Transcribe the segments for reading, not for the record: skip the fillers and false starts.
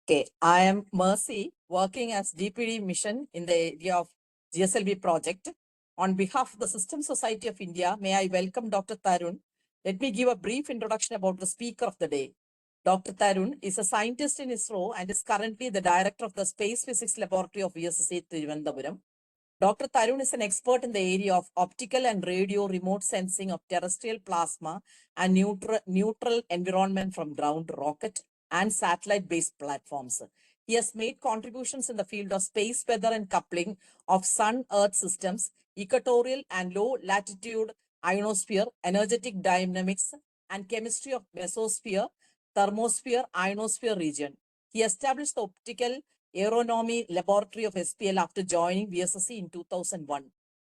Okay, I am Mercy, working as DPD mission in the area of GSLV project. On behalf of the System Society of India, may I welcome Dr. Tarun. Let me give a brief introduction about the speaker of the day. Dr. Tarun is a scientist in ISRO and is currently the director of the Space Physics Laboratory of VSSC Thiruvananthapuram. Dr. Tarun is an expert in the area of optical and radio remote sensing of terrestrial plasma and neutral environment from ground rocket and satellite-based platforms. He has made contributions in the field of space weather and coupling of sun-earth systems, equatorial and low-latitude ionosphere, energetic dynamics, and chemistry of mesosphere, thermosphere, ionosphere region. He established the optical Aeronomy Laboratory of SPL after joining VSSC in 2001.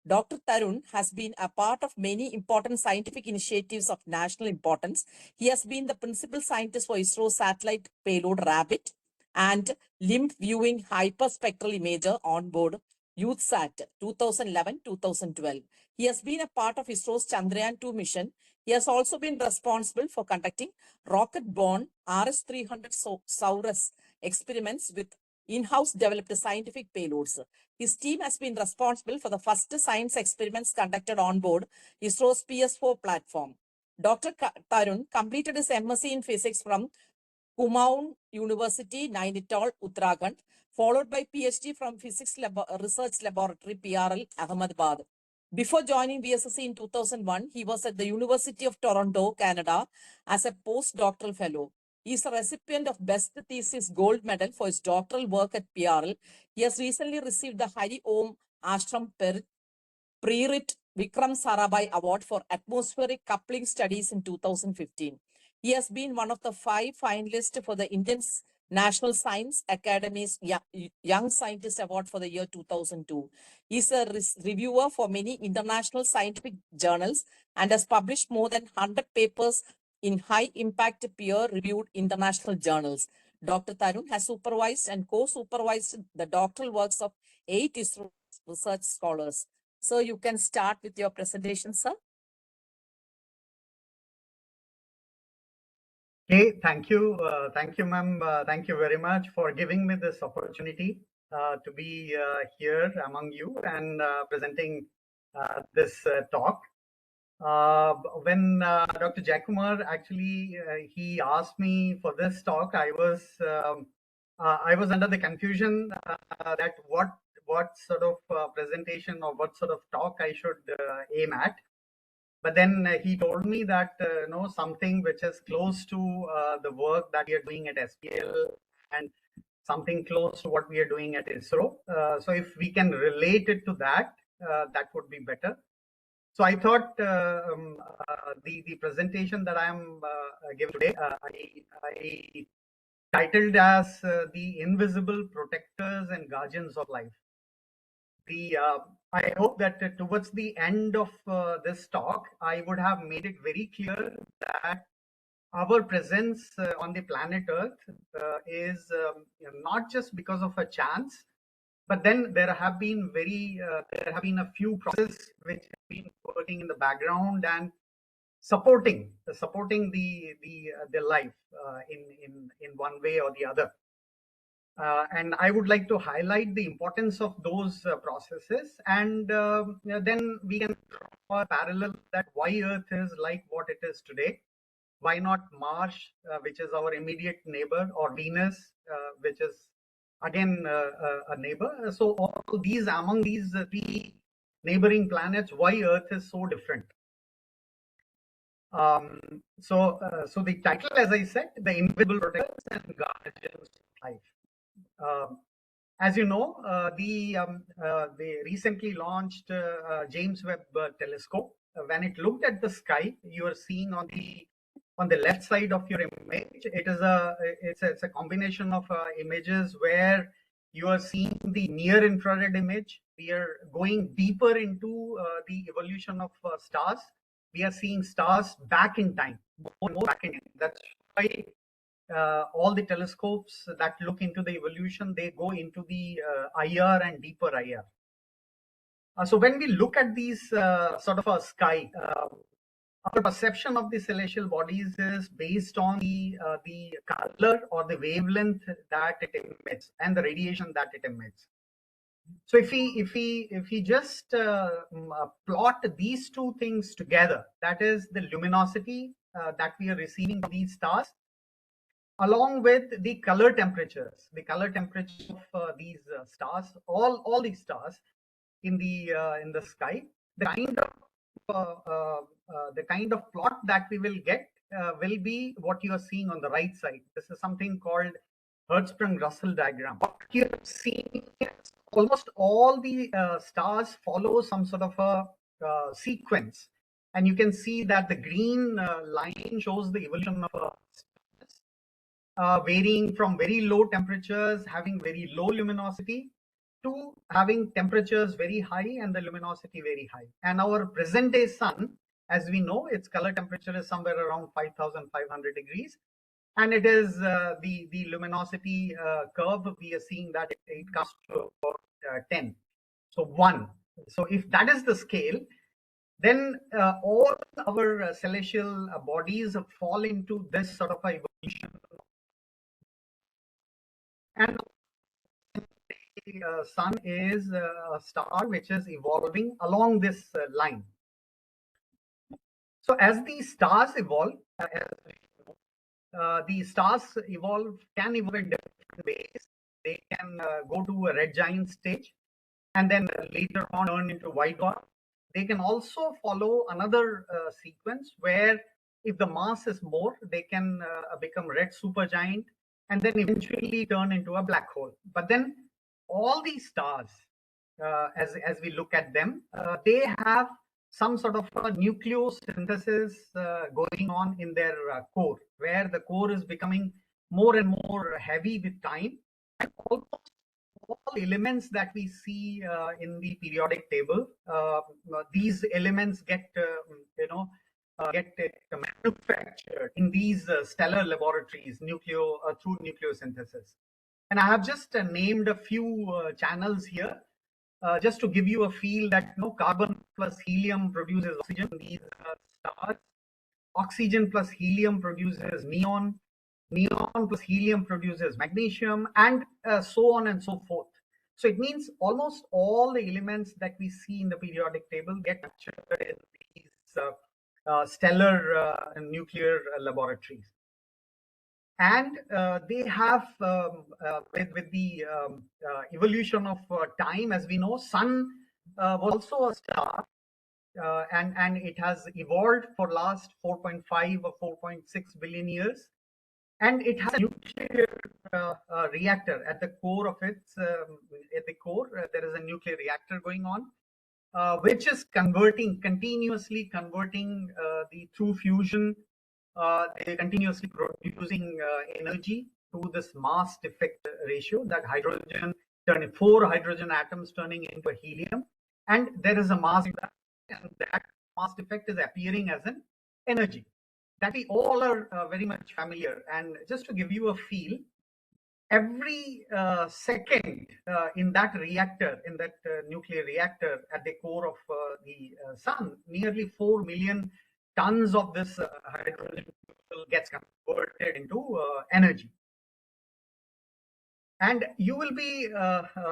Dr. Tarun has been a part of many important scientific initiatives of national importance. He has been the principal scientist for ISRO satellite payload Rabbit and limb viewing hyperspectral imager on board YouthSat 2011-2012. He has been a part of ISRO's Chandrayaan-2 mission. He has also been responsible for conducting rocket-borne RS-300 Saurus experiments with in-house developed scientific payloads. His team has been responsible for the first science experiments conducted on board ISRO's PS4 platform. Dr. Tarun completed his MSc in physics from Kumar University, Nainital, Uttarakhand, followed by PhD from Physics Research Laboratory, PRL, Ahmedabad. Before joining VSSC in 2001, he was at the University of Toronto, Canada, as a postdoctoral fellow. He is a recipient of Best Thesis Gold Medal for his doctoral work at PRL. He has recently received the Hari Om Ashram Prerit Vikram Sarabhai Award for Atmospheric Coupling Studies in 2015. He has been one of the 5 finalists for the Indian National Science Academy's Young Scientist Award for the year 2002. He is a reviewer for many international scientific journals and has published more than 100 papers in high-impact peer-reviewed international journals. Dr. Tarun has supervised and co-supervised the doctoral works of 8 ISRO research scholars. So you can start with your presentation, sir. Okay, thank you, ma'am. Thank you very much for giving me this opportunity to be here among you and presenting this talk. When Dr. Jayakumar actually he asked me for this talk, I was under the confusion that what sort of presentation or what sort of talk I should aim at. But then he told me that something which is close to the work that we are doing at SPL and something close to what we are doing at ISRO. So if we can relate it to that, that would be better. So I thought the presentation that I am giving today, I titled as the invisible protectors and guardians of life. I hope that towards the end of this talk, I would have made it very clear that our presence on the planet Earth is not just because of a chance, but then there have been a few processes which have been working in the background and supporting the life in one way or the other. And I would like to highlight the importance of those processes, and then we can draw a parallel that why Earth is like what it is today. Why not Mars, which is our immediate neighbor, or Venus, which is again a neighbor. So all these, among these 3 neighboring planets, why Earth is so different. So the title, as I said, the invisible protectors and guardians of life. As you know, they recently launched James Webb Telescope. When it looked at the sky, you are seeing on the left side of your image, it's a combination of images where you are seeing the near infrared image. We are going deeper into the evolution of stars. We are seeing stars back in time, more back in time. That's why all the telescopes that look into the evolution, they go into the IR and deeper IR. So when we look at these sort of a sky, our perception of the celestial bodies is based on the color or the wavelength that it emits and the radiation that it emits. So if we just plot these two things together, that is the luminosity that we are receiving from these stars, along with the color temperatures of these stars, all these stars in the sky, the kind of the kind of plot that we will get will be what you are seeing on the right side. This is something called Hertzsprung-Russell diagram. What you are seeing is almost all the stars follow some sort of a sequence, and you can see that the green line shows the evolution of a varying from very low temperatures, having very low luminosity, to having temperatures very high and the luminosity very high. And our present day sun, as we know, its color temperature is somewhere around 5,500 degrees. And it is the luminosity curve, we are seeing that it comes to about 10. So 1. So if that is the scale, then all our celestial bodies fall into this sort of a evolution. And the sun is a star which is evolving along this line. So as these stars evolve, the stars can evolve in different ways. They can go to a red giant stage and then later on turn into white dwarf. They can also follow another sequence where if the mass is more, they can become red supergiant and then eventually turn into a black hole. But then all these stars, as we look at them, they have some sort of a nucleosynthesis going on in their core, where the core is becoming more and more heavy with time. And almost all elements that we see in the periodic table, these elements get manufactured in these stellar laboratories through nucleosynthesis. And I have just named a few channels here, just to give you a feel that carbon plus helium produces oxygen in these stars. Oxygen plus helium produces neon. Neon plus helium produces magnesium, and so on and so forth. So it means almost all the elements that we see in the periodic table get captured in these stellar nuclear laboratories. And they have, with the evolution of time, as we know, sun was also a star, and it has evolved for last 4.5 or 4.6 billion years. And it has a nuclear reactor at the core of its, at the core, there is a nuclear reactor going on, which is continuously converting through fusion, continuously producing energy to this mass defect ratio, that hydrogen turning 4 hydrogen atoms turning into helium, and there is a mass effect, and that mass effect is appearing as an energy that we all are very much familiar. And just to give you a feel, every second in that reactor, in that nuclear reactor at the core of the sun, nearly 4 million tons of this hydrogen gets converted into energy. And you will be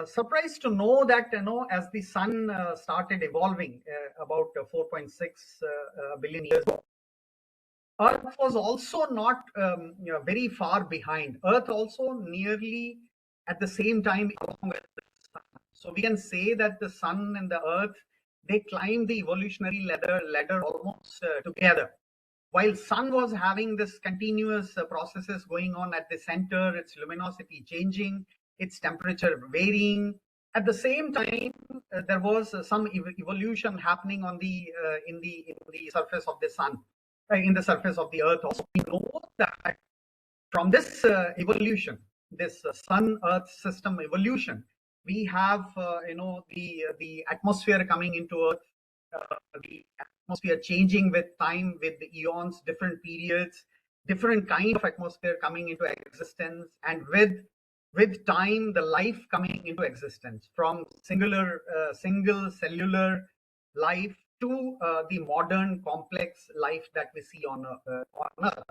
surprised to know that as the sun started evolving about 4.6 billion years ago, Earth was also not very far behind. Earth also nearly at the same time along with the sun. So we can say that the sun and the Earth, they climbed the evolutionary ladder almost together. While sun was having this continuous processes going on at the center, its luminosity changing, its temperature varying. At the same time, there was some evolution happening on the in the surface of the sun. In the surface of the earth also. We know that from this evolution, this sun-earth system evolution, we have the atmosphere coming into earth, the atmosphere changing with time, with the eons, different periods, different kind of atmosphere coming into existence, and with time the life coming into existence, from single cellular life to the modern complex life that we see on Earth.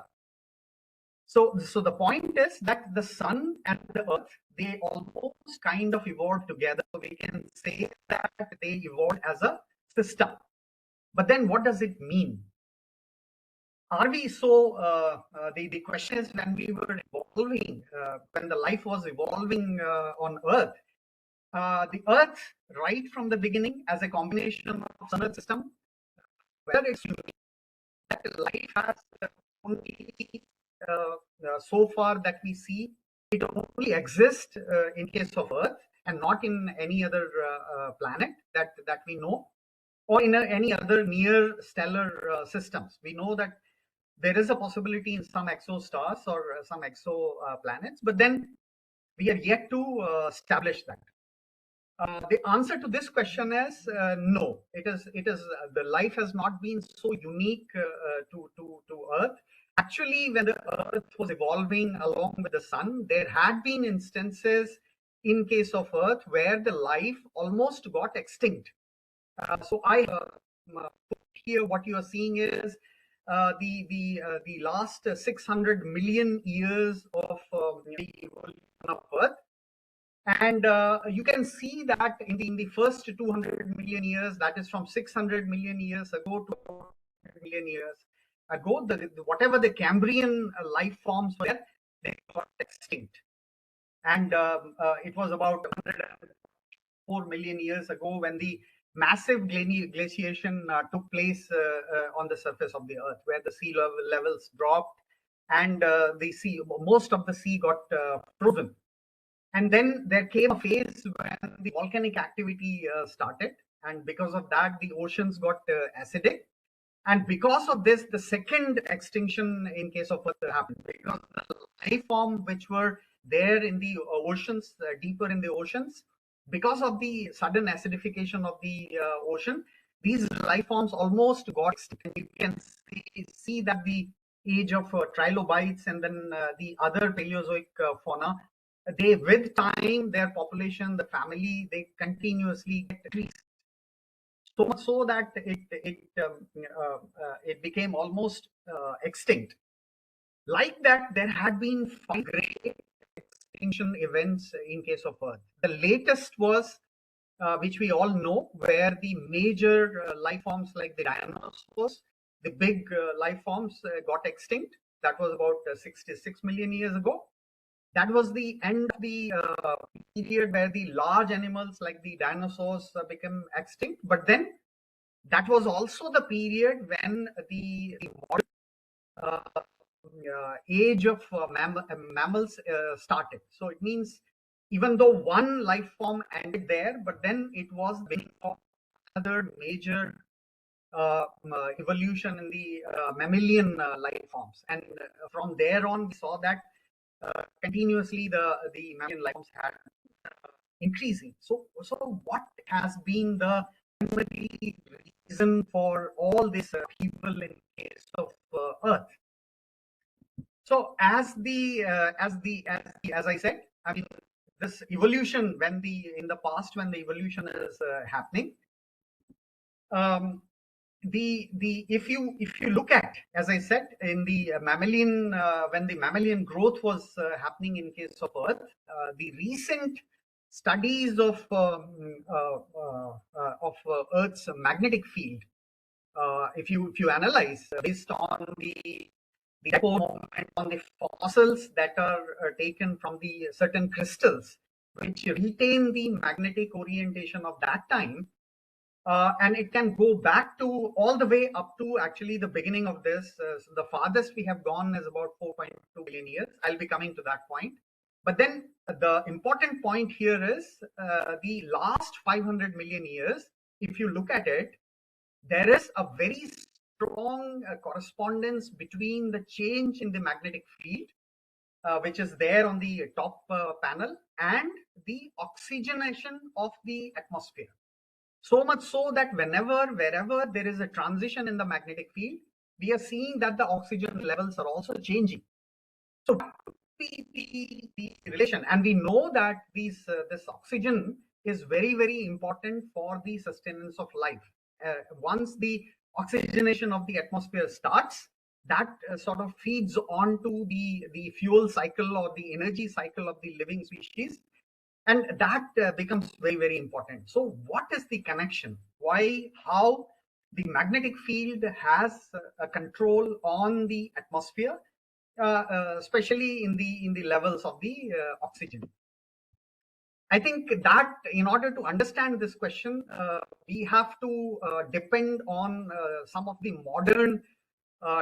So the point is that the sun and the earth, they almost kind of evolved together. So we can say that they evolved as a system. But then what does it mean? Are we so, the question is, when we were evolving, when the life was evolving on earth, the earth right from the beginning as a combination of solar system, whether it's unique, that life has only so far that we see, it only exists in case of Earth and not in any other planet that we know, or in any other near stellar systems. We know that there is a possibility in some exostars or some exoplanets, but then we are yet to establish that. The answer to this question is no. It is the life has not been so unique to Earth. Actually, when the Earth was evolving along with the sun, there had been instances in case of Earth where the life almost got extinct. So I here what you are seeing is the last 600 million years of the evolution of Earth. And you can see that in the first 200 million years, that is from 600 million years ago to 100 million years ago, whatever the Cambrian life forms were, they got extinct. And it was about 104 million years ago when the massive glaciation took place on the surface of the Earth, where the sea levels dropped and most of the sea got frozen. And then there came a phase when the volcanic activity started. And because of that, the oceans got acidic. And because of this, the second extinction in case of Earth happened. Because the life form which were there in the oceans, deeper in the oceans, because of the sudden acidification of the ocean, these life forms almost got extinct. You can see that the age of trilobites and then the other Paleozoic fauna, they, with time, their population, the family, they continuously get decreased. So much so that it became almost extinct. Like that, there had been 5 great extinction events in case of Earth. The latest was, which we all know, where the major life forms like the dinosaurs, the big life forms got extinct. That was about 66 million years ago. That was the end of the period where the large animals like the dinosaurs became extinct. But then that was also the period when the age of mammals started. So it means even though one life form ended there, but then it was the beginning of another major evolution in the mammalian life forms. And from there on, we saw that continuously the mammalian life forms had increasing. So what has been the primary reason for all this upheaval in case of Earth? So as I said, I mean, this evolution, in the past when the evolution is happening, if you look at, as I said, in the mammalian when the mammalian growth was happening in case of Earth, the recent studies of Earth's magnetic field, if you analyze based on the depot and on the fossils that are taken from the certain crystals which retain the magnetic orientation of that time, and it can go back to all the way up to actually the beginning of this. So the farthest we have gone is about 4.2 billion years. I'll be coming to that point. But then the important point here is the last 500 million years. If you look at it, there is a very strong correspondence between the change in the magnetic field, which is there on the top panel, and the oxygenation of the atmosphere. So much so that wherever there is a transition in the magnetic field, we are seeing that the oxygen levels are also changing. So the relation, and we know that this oxygen is very, very important for the sustenance of life. once the oxygenation of the atmosphere starts, that sort of feeds onto the fuel cycle or the energy cycle of the living species, and that becomes very, very important. So what is the connection? Why, how the magnetic field has a control on the atmosphere, especially in the levels of the oxygen? I think that in order to understand this question, we have to depend on some of the modern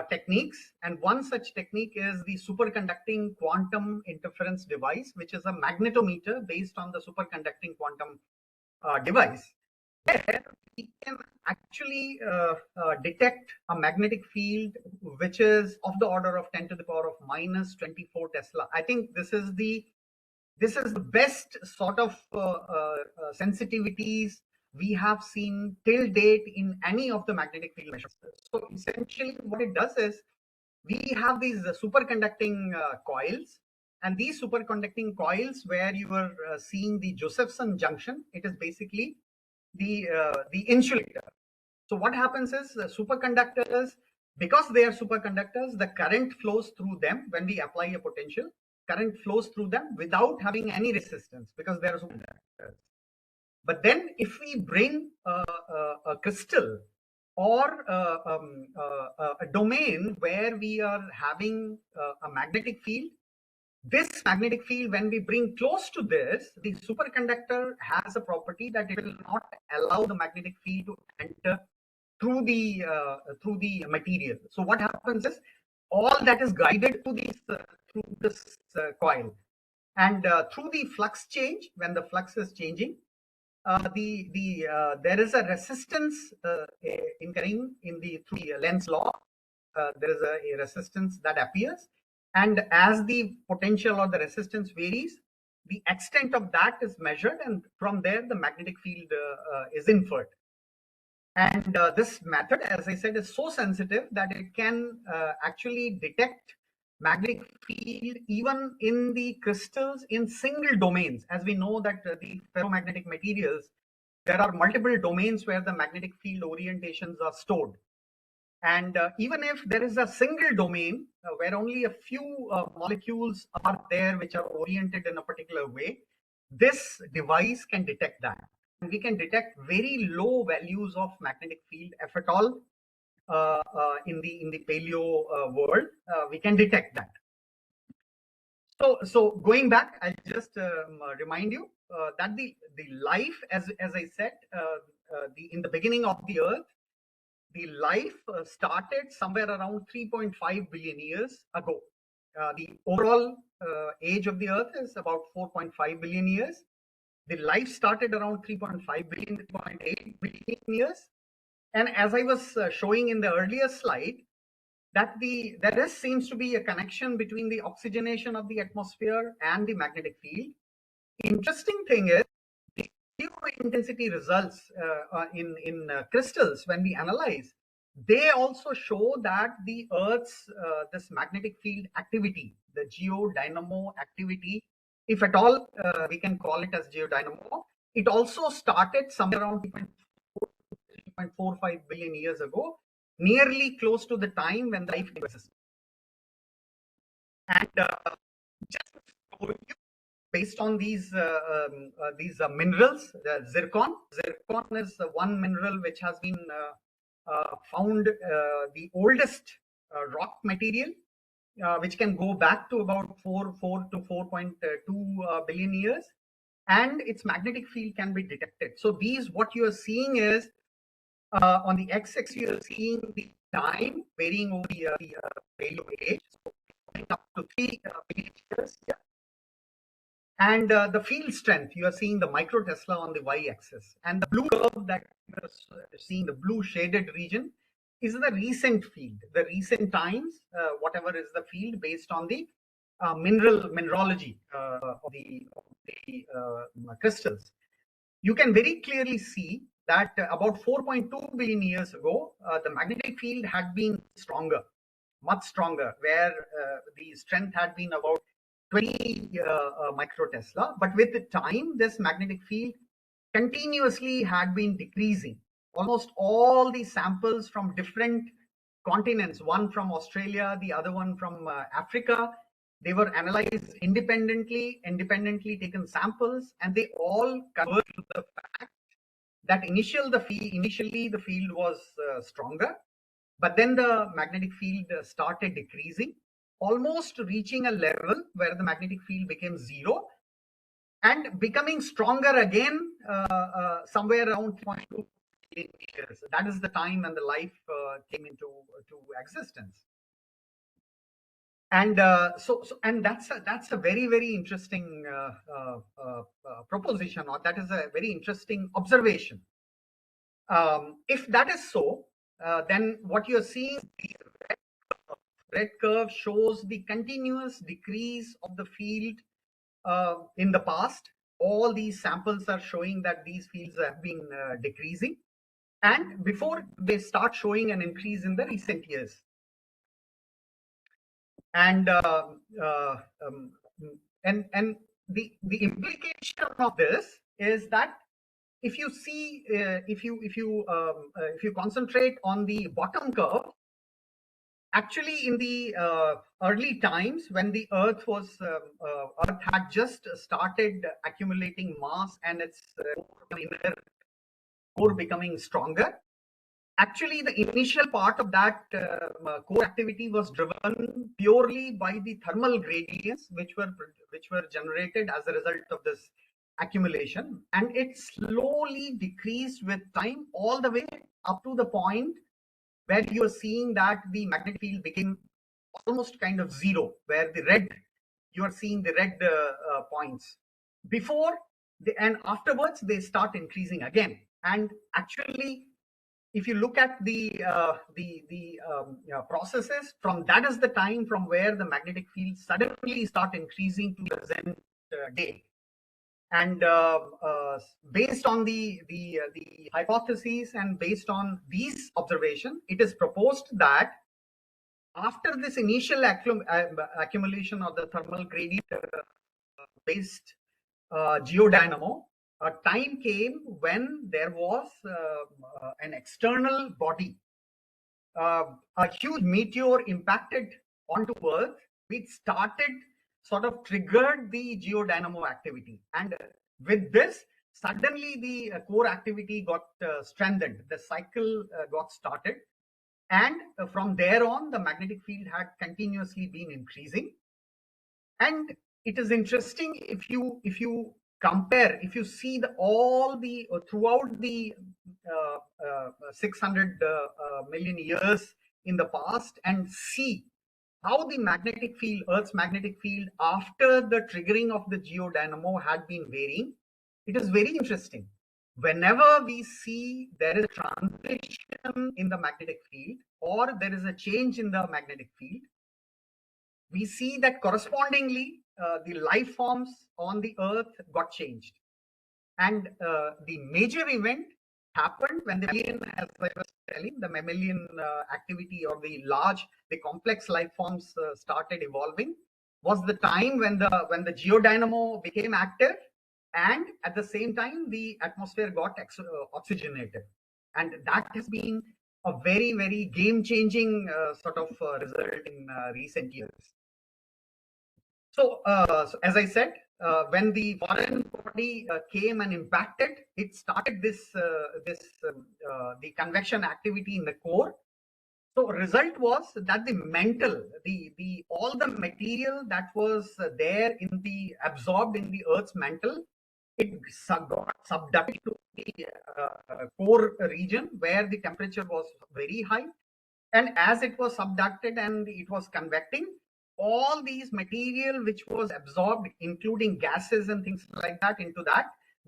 techniques. And one such technique is the superconducting quantum interference device, which is a magnetometer based on the superconducting quantum device, where we can actually detect a magnetic field which is of the order of 10 to the power of minus 24 Tesla. I think this is the best sort of sensitivities we have seen till date in any of the magnetic field measures. So essentially what it does is, we have these superconducting coils, and these superconducting coils, where you are seeing the Josephson junction, it is basically the insulator. So what happens is, superconductors, because they are superconductors, the current flows through them. When we apply a potential, current flows through them without having any resistance, because they are superconductors. But then if we bring a crystal or a domain where we are having a magnetic field, this magnetic field, when we bring close to this, the superconductor has a property that it will not allow the magnetic field to enter through the material. So what happens is, all that is guided to through this coil, and through the flux change, when the flux is changing, there is a resistance incurring through the Lenz's law. There is a resistance that appears, and as the potential or the resistance varies, the extent of that is measured, and from there the magnetic field is inferred. And this method, as I said, is so sensitive that it can actually detect magnetic field even in the crystals in single domains. As we know that the ferromagnetic materials, there are multiple domains where the magnetic field orientations are stored. And even if there is a single domain where only a few molecules are there which are oriented in a particular way, this device can detect that. And we can detect very low values of magnetic field, if at all, in the paleo world, we can detect that. So going back, I'll just remind you that the life, as I said, in the beginning of the Earth, the life started somewhere around 3.5 billion years ago. The overall age of the Earth is about 4.5 billion years. The life started around 3.5 billion, 3.8 billion years. And as I was showing in the earlier slide, that there seems to be a connection between the oxygenation of the atmosphere and the magnetic field. Interesting thing is, the intensity results in crystals, when we analyze, they also show that the Earth's this magnetic field activity, the geodynamo activity, if at all we can call it as geodynamo, it also started somewhere around 3.45 billion years ago, nearly close to the time when the life existed. And just based on these minerals, zircon is one mineral which has been found the oldest rock material, which can go back to about 4 to 4.2 billion years, and its magnetic field can be detected. So what you are seeing is, on the x-axis you are seeing the time varying over the paleo age, so up to 3 billion years. Yeah. And the field strength, you are seeing the microtesla on the y-axis, and the blue curve that you are seeing, the blue shaded region, is the recent field, the recent times, whatever is the field based on the mineralogy of the crystals. You can very clearly see that about 4.2 billion years ago, the magnetic field had been stronger, much stronger, where the strength had been about 20 microtesla. But with the time, this magnetic field continuously had been decreasing. almost all the samples from different continents, one from Australia, the other one from Africa. They were analyzed independently taken samples, and they all converged to the fact that initially the field was stronger, but then the magnetic field started decreasing, almost reaching a level where the magnetic field became zero and becoming stronger again somewhere around 3.2 billion years. That is the time when the life came into existence. And and that's a very interesting proposition, or that is a very interesting observation. If that is so, then what you're seeing, the red curve shows the continuous decrease of the field in the past. All these samples are showing that these fields have been decreasing, and before they start showing an increase in the recent years. And and the implication of this is that if you see if you concentrate on the bottom curve, actually in the early times when the earth had just started accumulating mass and its inner core becoming stronger, actually the initial part of that core activity was driven purely by the thermal gradients which were generated as a result of this accumulation, and it slowly decreased with time all the way up to the point where you are seeing that the magnetic field became almost kind of zero, where you are seeing the red points before and afterwards they start increasing again. And actually, if you look at the processes, from that is the time from where the magnetic field suddenly start increasing to the present day. And based on the hypotheses and based on these observations, it is proposed that after this initial accumulation of the thermal gradient based geodynamo, a time came when there was an external body, a huge meteor impacted onto Earth, which triggered the geodynamo activity. And with this, suddenly the core activity got strengthened. The cycle got started. And from there on, the magnetic field had continuously been increasing. And it is interesting if you compare, if you see all the throughout the 600 million years in the past, and see how the magnetic field, Earth's magnetic field, after the triggering of the geodynamo had been varying. It is very interesting. Whenever we see there is a transition in the magnetic field or there is a change in the magnetic field, we see that correspondingly the life forms on the Earth got changed. And the major event happened when the mammalian, as I was telling, the mammalian activity, or the complex life forms started evolving, was the time when the geodynamo became active, and at the same time the atmosphere got oxygenated. And that has been a very game-changing result in recent years. So, as I said, when the foreign body came and impacted, it started the convection activity in the core. So, result was that the mantle, all the material that was there absorbed in the Earth's mantle, it got subducted to the core region where the temperature was very high. And as it was subducted and it was convecting, all these material which was absorbed, including gases and things like that,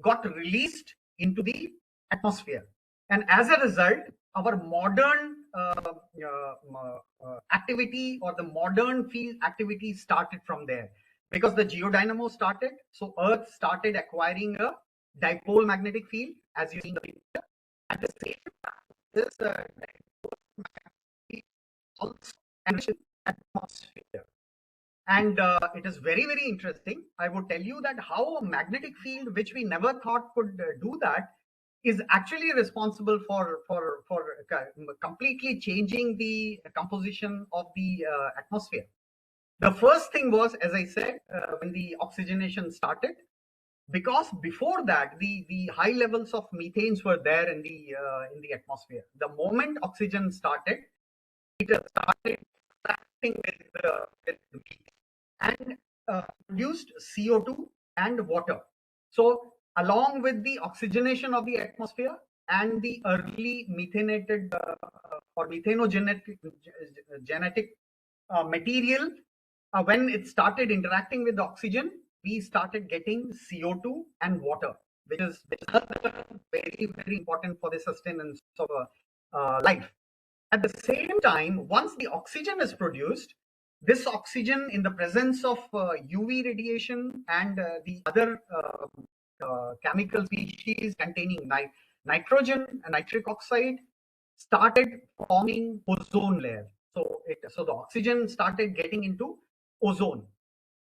got released into the atmosphere. And as a result, our modern activity, or the modern field activity, started from there, because the geodynamo started. So Earth started acquiring a dipole magnetic field, as you see in the picture. At the same time, this also enriches atmosphere. And it is very interesting. I would tell you that how a magnetic field, which we never thought could do that, is actually responsible for completely changing the composition of the atmosphere. The first thing was, as I said, when the oxygenation started, because before that the high levels of methanes were there in the atmosphere. The moment oxygen started, it started reacting with methane and produced CO2 and water. So along with the oxygenation of the atmosphere and the early methaneated or methanogenic genetic material, when it started interacting with the oxygen, we started getting CO2 and water, which is very, very important for the sustenance of life. At the same time, once the oxygen is produced, this oxygen in the presence of UV radiation and the other chemical species containing nitrogen and nitric oxide started forming ozone layer. So the oxygen started getting into ozone.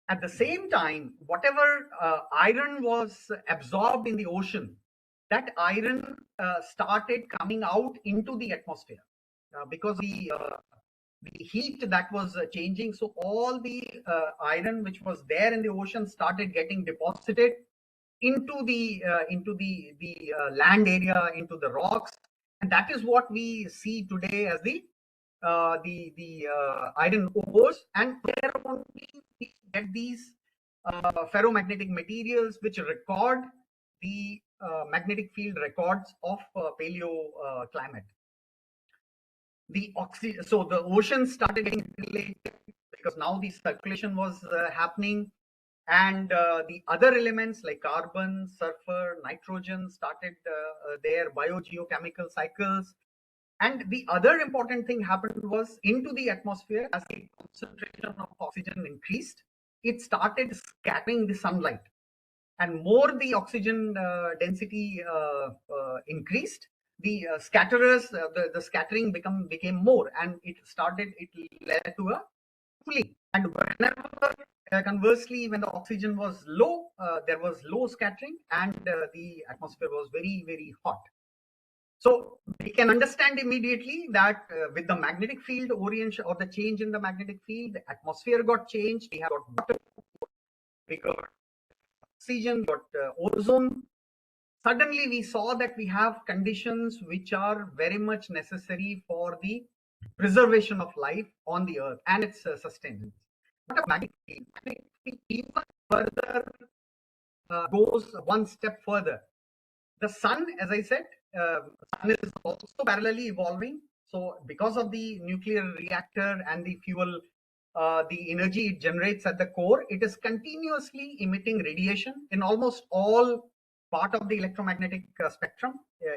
At the same time, whatever iron was absorbed in the ocean, that iron started coming out into the atmosphere because the heat that was changing. So all the iron which was there in the ocean started getting deposited into the land area, into the rocks, and that is what we see today as the iron ores. And there only we get these ferromagnetic materials which record the magnetic field records of paleo climate. So the ocean started getting related because now the circulation was happening, and the other elements like carbon, sulfur, nitrogen started their biogeochemical cycles. And the other important thing happened was, into the atmosphere, as the concentration of oxygen increased, it started scattering the sunlight, and more the oxygen density increased, the scatterers, the scattering became more, and it led to a cooling. And whenever conversely, when the oxygen was low, there was low scattering, and the atmosphere was very, very hot. So we can understand immediately that with the magnetic field orientation or the change in the magnetic field, the atmosphere got changed. We have got water, we got oxygen, got ozone. Suddenly we saw that we have conditions which are very much necessary for the preservation of life on the earth and its sustenance. But a magnetic field even further goes one step further. The sun, as I said, sun is also parallelly evolving. So because of the nuclear reactor and the fuel, the energy it generates at the core, it is continuously emitting radiation in almost all part of the electromagnetic spectrum,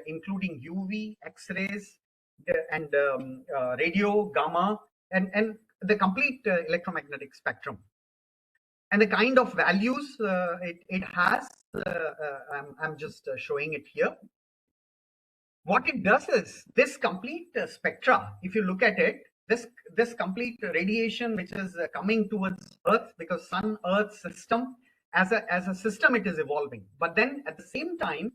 including UV, X-rays, and radio, gamma, and the complete electromagnetic spectrum. And the kind of values it has, I'm just showing it here. What it does is, this complete spectra, if you look at it, this complete radiation which is coming towards Earth, because Sun Earth system as a system, it is evolving. But then at the same time,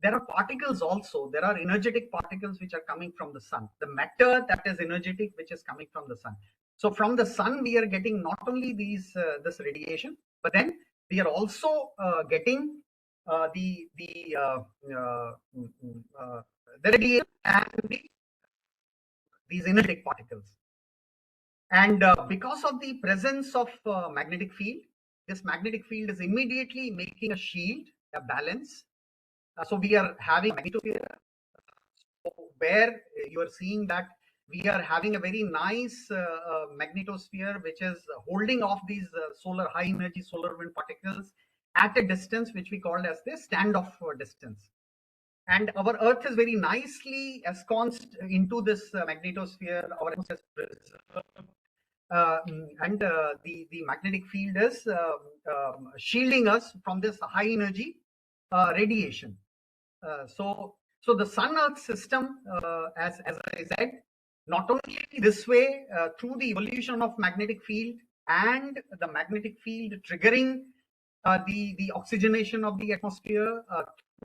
there are particles also. There are energetic particles which are coming from the sun. The matter that is energetic, which is coming from the sun. So from the sun, we are getting not only this radiation, but then we are also getting the radiation and these energetic particles. And because of the presence of magnetic field, this magnetic field is immediately making a shield, a balance. So we are having a magnetosphere, where you are seeing that we are having a very nice magnetosphere which is holding off these high energy solar wind particles at a distance which we call as the standoff distance. And our Earth is very nicely ensconced into this magnetosphere. Our atmosphere is and the magnetic field is shielding us from this high energy radiation. So the Sun-Earth system, as I said, not only this way through the evolution of magnetic field and the magnetic field triggering the oxygenation of the atmosphere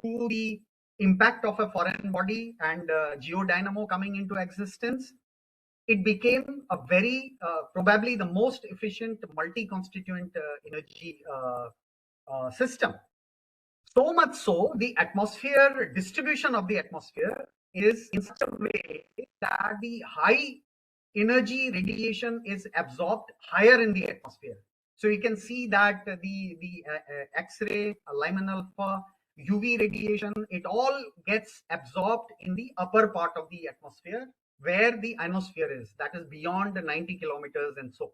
through the impact of a foreign body and geodynamo coming into existence, it became a very probably the most efficient multi-constituent energy system. So much so, the atmosphere distribution of the atmosphere is in such a way that the high energy radiation is absorbed higher in the atmosphere. So you can see that the X-ray, Lyman alpha, UV radiation, it all gets absorbed in the upper part of the atmosphere where the ionosphere is, that is beyond 90 kilometers and so.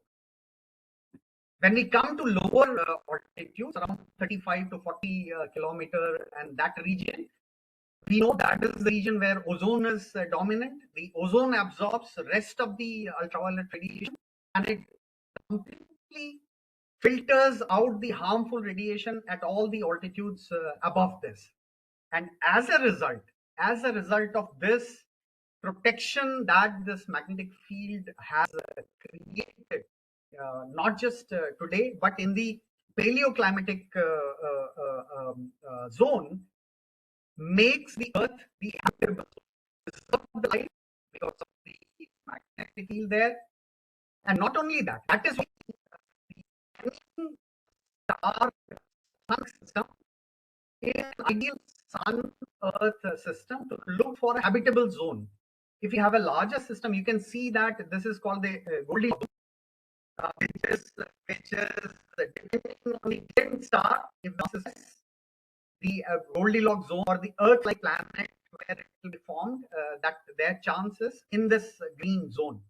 When we come to lower altitudes, around 35 to 40 kilometer and that region, we know that is the region where ozone is dominant. The ozone absorbs the rest of the ultraviolet radiation and it completely filters out the harmful radiation at all the altitudes above this. And as a result of this protection that this magnetic field has created, not just today, but in the paleoclimatic zone, makes the Earth the habitable zone of the life because of the magnetic field there. And not only that, that is why the star sun system is an ideal sun-Earth system to look for a habitable zone. If you have a larger system, you can see that this is called the Goldilocks, which is depending on the given star, if the Goldilocks zone or the Earth-like planet where it will be formed, that their chances in this green zone.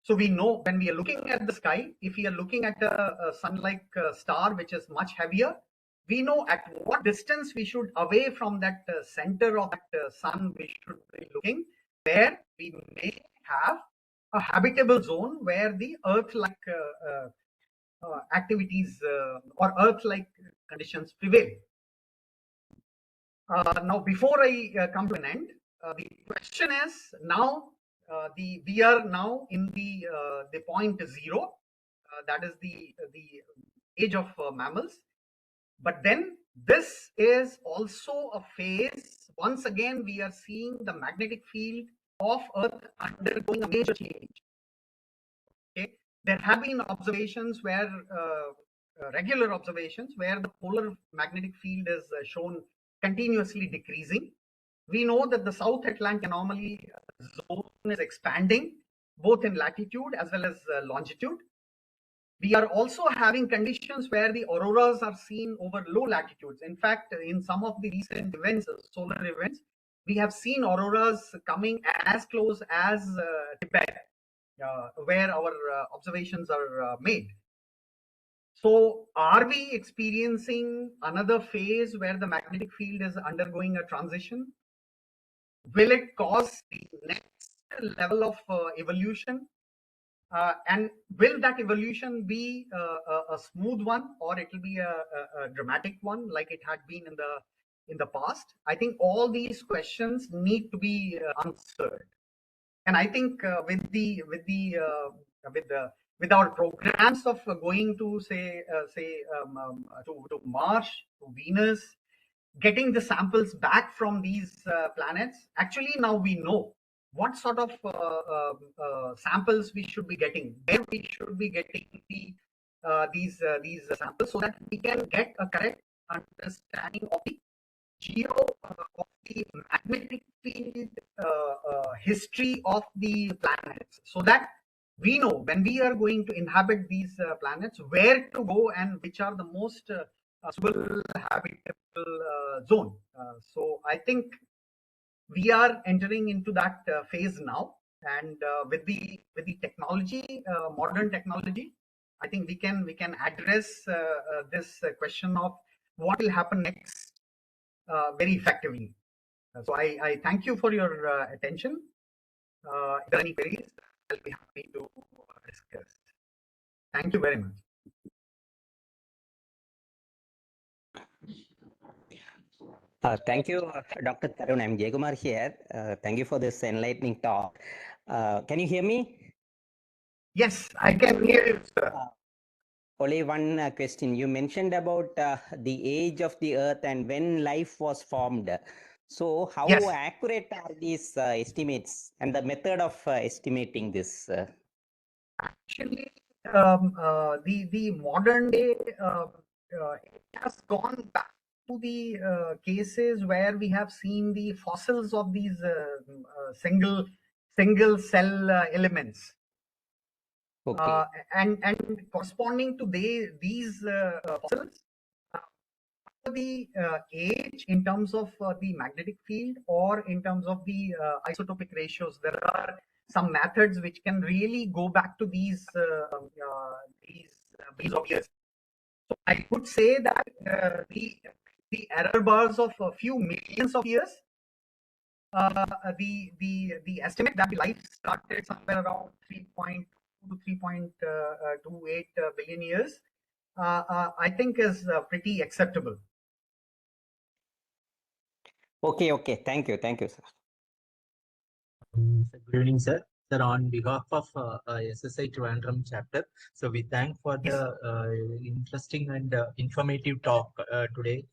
So we know when we are looking at the sky, if we are looking at a sun-like star which is much heavier, we know at what distance we should away from that center of that sun we should be looking, where we may have a habitable zone where the Earth-like activities or Earth-like conditions prevail. Now, before I come to an end, the question is now we are now in the point zero, that is the age of mammals. But then this is also a phase. Once again, we are seeing the magnetic field of Earth undergoing a major change. Okay, there have been observations where regular observations where the polar magnetic field is shown continuously decreasing. We know that the South Atlantic anomaly zone is expanding both in latitude as well as longitude. We are also having conditions where the auroras are seen over low latitudes. In fact, in some of the recent events, solar events, we have seen auroras coming as close as Tibet, where our observations are made. So are we experiencing another phase where the magnetic field is undergoing a transition? Will it cause the next level of evolution? And will that evolution be a smooth one, or it will be a dramatic one like it had been in the past? I think all these questions need to be answered. And I think with our programs of going to to Mars, to Venus, getting the samples back from these planets, actually now we know what sort of samples we should be getting, where we should be getting these samples, so that we can get a correct understanding of the of the magnetic field history of the planets, so that we know when we are going to inhabit these planets, where to go and which are the most suitable habitable zone. So I think we are entering into that phase now, and with the technology, modern technology, I think we can address this question of what will happen next very effectively. So I thank you for your attention. If there are any queries, I'll be happy to discuss. Thank you very much. Thank you, Dr. Tarun. I'm Kumar here. Thank you for this enlightening talk. Can you hear me? Yes, I can hear you, sir. Only one question. You mentioned about the age of the Earth and when life was formed. So how Yes. accurate are these estimates and the method of estimating this? Actually, the modern day it has gone back to the cases where we have seen the fossils of these single cell elements. Okay. And corresponding to these fossils, the age in terms of the magnetic field or in terms of the isotopic ratios, there are some methods which can really go back to these billions of years. So I would say that the error bars of a few millions of years, the estimate that the life started somewhere around 3.2 to 3.28 billion years, I think is pretty acceptable. Okay. Okay. Thank you. Thank you, sir. Good evening, sir. Sir, on behalf of SSI Trivandrum chapter, so we thank for the interesting and informative talk today.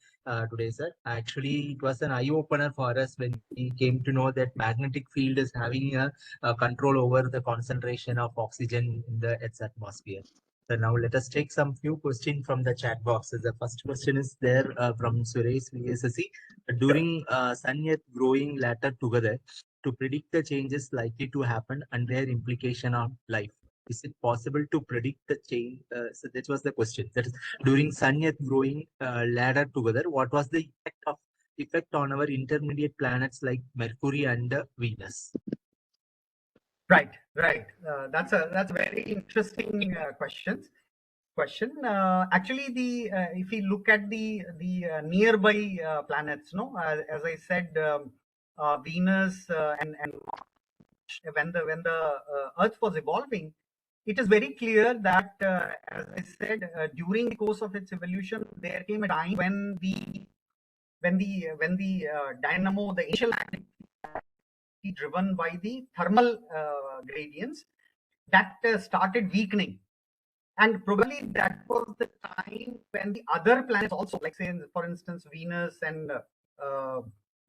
Today, sir. Actually, it was an eye opener for us when we came to know that magnetic field is having a control over the concentration of oxygen in the Earth's atmosphere. So now let us take some few questions from the chat boxes. The first question is there from Suresh VSSC. During Sun-Earth growing later together, to predict the changes likely to happen and their implication on life. Is it possible to predict the change? So that was the question. That is, during Sun-Earth growing ladder together, what was the effect on our intermediate planets like Mercury and Venus? Right. That's a very interesting question. Actually, if we look at the nearby planets, no, as I said, Venus and when the Earth was evolving, it is very clear that, as I said, during the course of its evolution, there came a time when the dynamo, the initial activity driven by the thermal gradients, that started weakening. And probably that was the time when the other planets also, like say, for instance, Venus and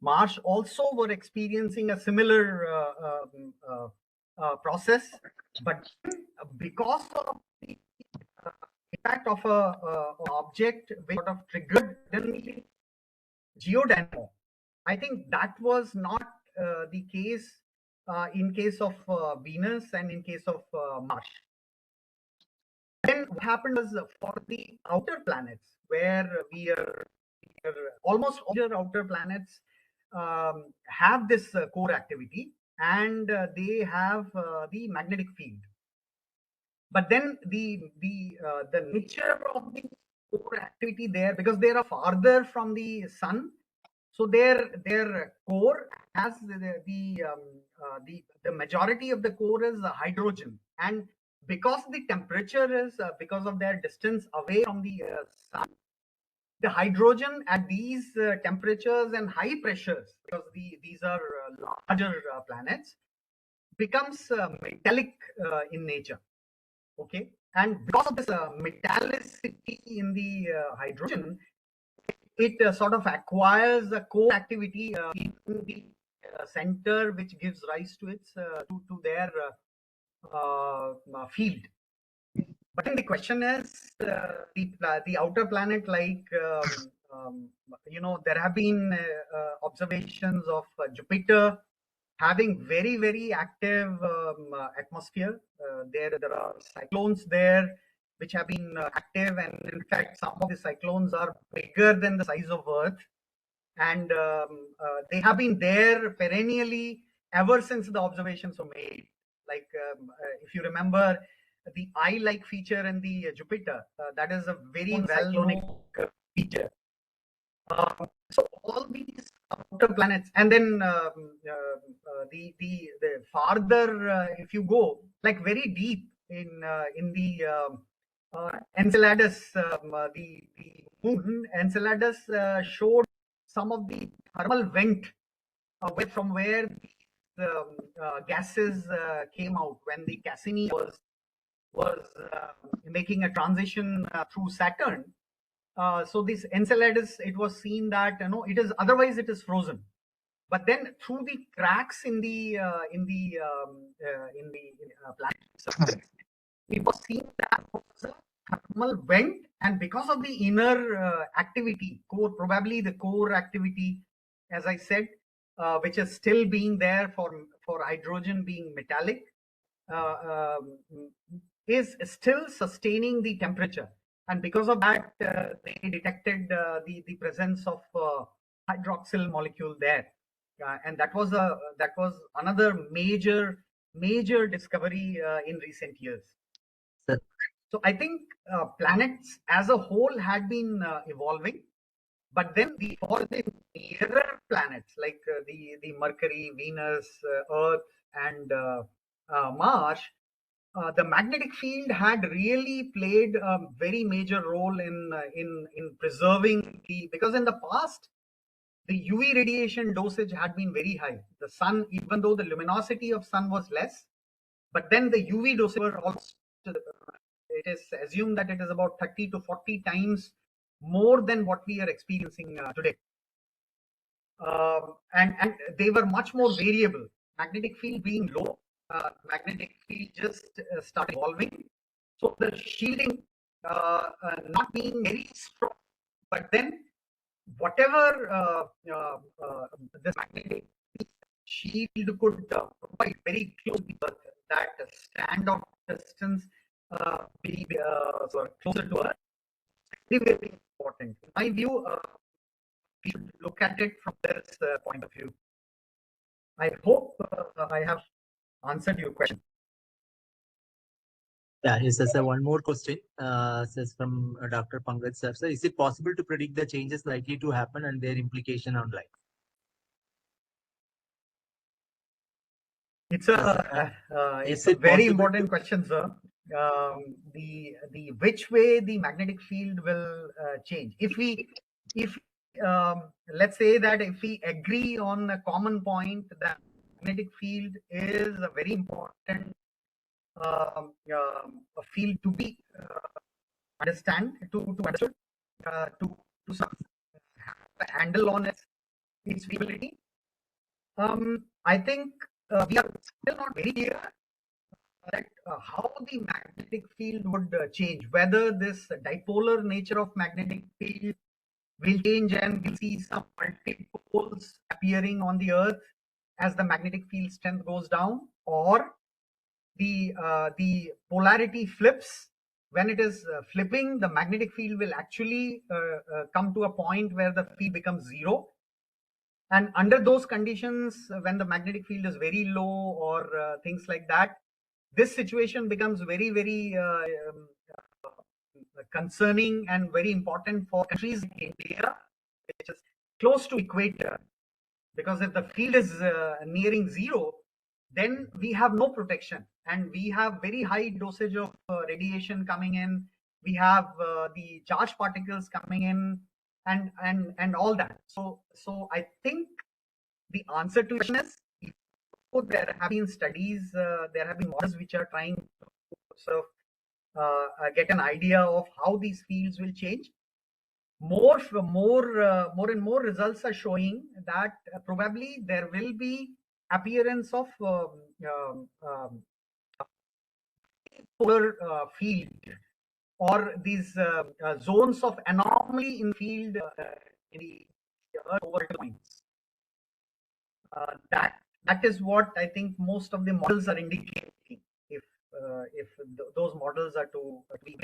Mars also were experiencing a similar process. But because of the impact of a object which sort of triggered the geodynamo, I think that was not the case in case of Venus and in case of Mars. Then what happened was for the outer planets, where we are almost all the outer planets have this core activity, and they have the magnetic field. But then the nature of the core activity there, because they are farther from the sun, so their core has the majority of the core is hydrogen, and because the temperature is because of their distance away from the sun, the hydrogen at these temperatures and high pressures, because these are larger planets, becomes metallic in nature. Okay, and because of this metallicity in the hydrogen, it sort of acquires a core activity in the center, which gives rise to its to their field. But then the question is, the outer planet, like there have been observations of Jupiter having very active atmosphere. There are cyclones there which have been active, and in fact some of the cyclones are bigger than the size of Earth, and they have been there perennially ever since the observations were made. Like if you remember the eye-like feature in the Jupiter, that is a very cyclonic feature. So all these outer planets, and then the farther if you go, like very deep in the Enceladus, the moon Enceladus showed some of the thermal vent from where gases came out when the Cassini was making a transition through Saturn. So this Enceladus, it was seen that it is otherwise it is frozen, But then through the cracks in the planet surface, it was seen that was a thermal vent, and because of the inner activity, probably the core activity, as I said, which is still being there for hydrogen being metallic, is still sustaining the temperature, and because of that, they detected the presence of hydroxyl molecule there, and that was another major discovery in recent years. Sir. So I think planets as a whole had been evolving, but then for the nearer planets like the Mercury, Venus, Earth, and Mars, the magnetic field had really played a very major role in preserving because in the past the UV radiation dosage had been very high. The sun, even though the luminosity of sun was less, but then the UV dosage were also, it is assumed that it is about 30 to 40 times more than what we are experiencing today. And they were much more variable. Magnetic field being low, magnetic field just started evolving. So the shielding not being very strong, but then whatever the magnetic shield could provide very close to Earth, that standoff distance be so closer to Earth, very, very important. In my view, we should look at it from this point of view. I hope I have answered your question. Yeah, yes, sir. One more question. Says from Dr. Pankaj sir. Sir, is it possible to predict the changes likely to happen and their implication on life? It's a very important question, sir. The which way the magnetic field will change. If let's say that if we agree on a common point that magnetic field is a very important field to be understood to have a handle on its feasibility. I think we are still not very clear that how the magnetic field would change, whether this dipolar nature of magnetic field will change and we'll see some multipoles appearing on the Earth as the magnetic field strength goes down, or the polarity flips. When it is flipping, the magnetic field will actually come to a point where the field becomes zero. And under those conditions, when the magnetic field is very low or things like that, this situation becomes very, very concerning and very important for countries like India, which is close to equator. Because if the field is nearing zero, then we have no protection, and we have very high dosage of radiation coming in. We have the charged particles coming in, and all that. So I think the answer to the question is, there have been studies, there have been models which are trying to sort of get an idea of how these fields will change. More and more results are showing that probably there will be appearance of polar field, or these zones of anomaly in field in the Earth over points. That is what I think most of the models are indicating. If those models are to be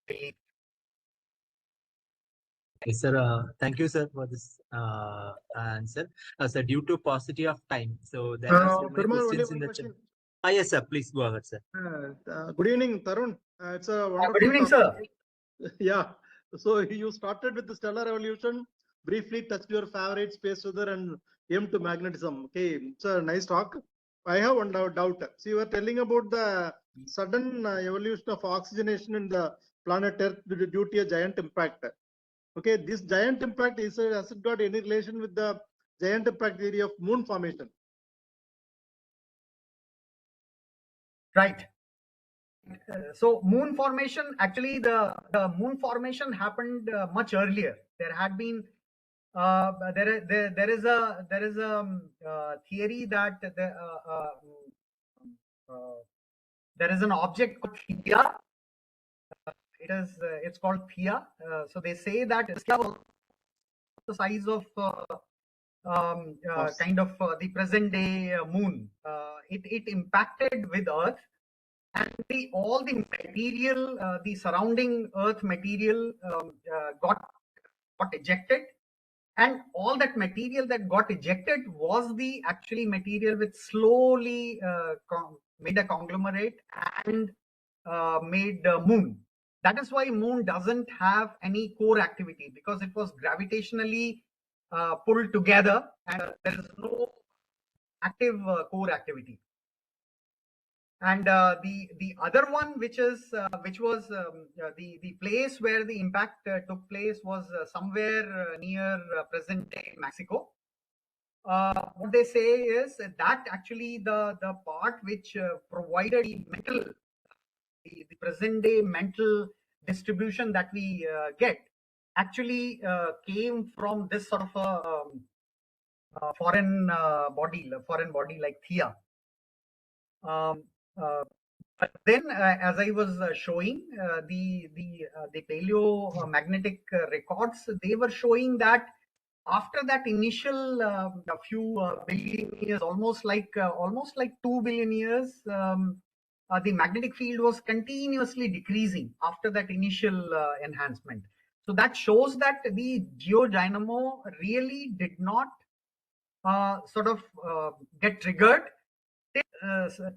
believed. Yes, sir. Thank you, sir, for this answer. Sir, due to paucity of time, so there are so many Kumar, questions in the chat. Yes, sir. Please go ahead, sir. Good evening, Tarun. It's a wonderful. Good evening, sir. Yeah. So you started with the stellar evolution, briefly touched your favorite space weather and came to magnetism. Okay, it's a nice talk. I have one doubt. So you were telling about the sudden evolution of oxygenation in the planet Earth due to a giant impact. Okay, this giant impact has it got any relation with the giant impact theory of moon formation? Right. So moon formation, actually the moon formation happened much earlier. There had been there is a theory that there is an object called Thea. It's called Thea. So they say that Thea was the size of kind of the present day moon. It impacted with Earth, and all the material, the surrounding Earth material, got ejected, and all that material that got ejected was the actually material which slowly made a conglomerate and made moon. That is why moon doesn't have any core activity, because it was gravitationally pulled together, and there is no active core activity. And the other one, which was the place where the impact took place, was somewhere near present day Mexico. What they say is that actually the part which provided the mental, the present day mental distribution that we get, actually came from this sort of a foreign body like Thea. But then, as I was showing, the paleomagnetic records, they were showing that after that initial a few billion years, almost like 2 billion years, the magnetic field was continuously decreasing after that initial enhancement. So that shows that the geodynamo really did not sort of get triggered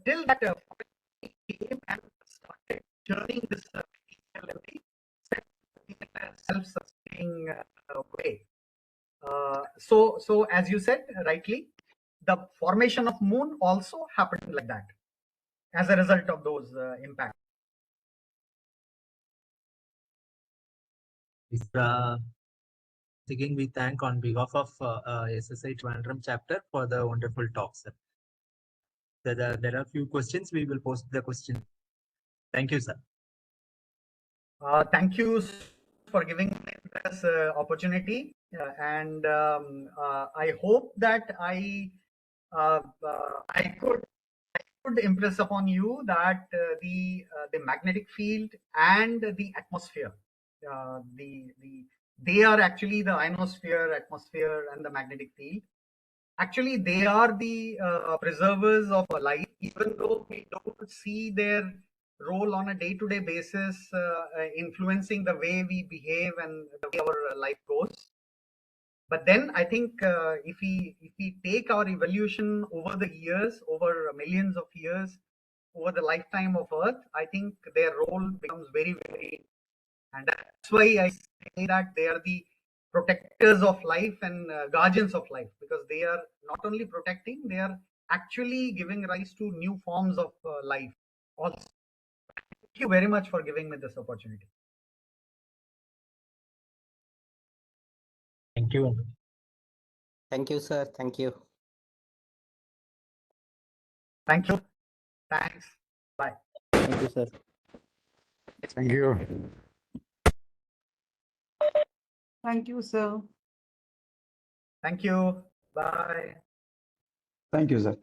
till that came and started turning this self-sustaining way. So as you said rightly, the formation of moon also happened like that as a result of those impacts. Again, we thank on behalf of SSI Trivandrum chapter for the wonderful talk, sir. There are a few questions. We will post the question. Thank you, sir. Thank you for giving me this opportunity, and I hope that I could impress upon you that the magnetic field and the atmosphere, they are actually the ionosphere, atmosphere, and the magnetic field. Actually, they are the preservers of life, even though we don't see their role on a day-to-day basis, influencing the way we behave and the way our life goes. But then I think if we take our evolution over the years, over millions of years, over the lifetime of Earth, I think their role becomes very, very, and that's why I say that they are the protectors of life and guardians of life, because they are not only protecting, they are actually giving rise to new forms of life also. Thank you very much for giving me this opportunity. Thank you. Thank you, sir. Thank you. Thank you. Thanks. Bye. Thank you, sir. Thank you. Thank you, sir. Thank you. Bye. Thank you, sir.